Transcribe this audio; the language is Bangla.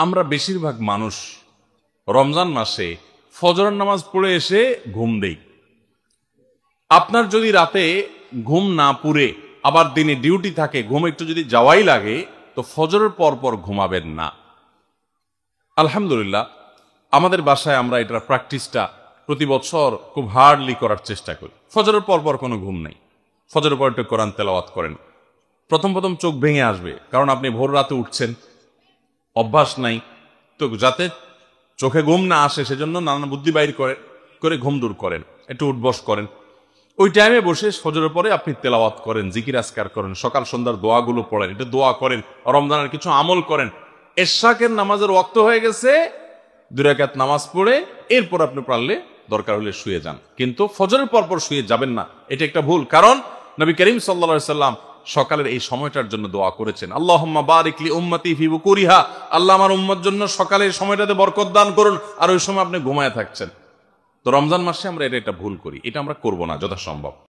আমরা বেশিরভাগ মানুষ রমজান মাসে ফজরের নামাজ পড়ে এসে ঘুম দেই। আপনার যদি রাতে ঘুম না পুরে আবার দিনে ডিউটি থাকে, ঘুম একটু যদি যাওয়াই লাগে, তো ফজরের পর পর ঘুমাবেন না। আলহামদুলিল্লাহ, আমাদের বাসায় আমরা এটার প্র্যাকটিসটা প্রতি বছর খুব হার্ডলি করার চেষ্টা করি। ফজরের পর পর কোনো ঘুম নেই, ফজরের পর একটু কোরআন তেলাওয়াত করেন। প্রথম প্রথম চোখ ভেঙে আসবে, কারণ আপনি ভোর রাতে উঠছেন, অভ্যাস নাই। তো যাতে চোখে ঘুম না আসে সেজন্য নানা বুদ্ধি বাইর করে ঘুম দূর করেন, একটু উঠবস করেন। ওই টাইমে বসে ফজরের পরে আপনি তেলাওয়াত করেন, জিকির আজকার করেন, সকাল সন্ধ্যার দোয়াগুলো পড়েন, এটা দোয়া করেন, রমজানের কিছু আমল করেন। এশরাকের নামাজের ওয়াক্ত হয়ে গেছে, 2 রাকাত নামাজ পড়ে এরপর আপনি পারলে দরকার হলে শুয়ে যান, কিন্তু ফজরের পরপর শুয়ে যাবেন না। এটা একটা ভুল, কারণ নবী করিম সাল্লাল্লাহু আলাইহি সাল্লাম সকালের এই সময়টার জন্য দোয়া করেছেন, আল্লাহুম্মা বারিক লি উম্মতি ফি বুকুরিহা, আল্লাহ আমার উম্মত জন্য সকালের সময়টাতে বরকত দান করুন। আর ওই সময় আপনি ঘুমায় থাকছেন। তো রমজান মাসে আমরা এটা ভুল করি, এটা আমরা করব না যথাসম্ভব।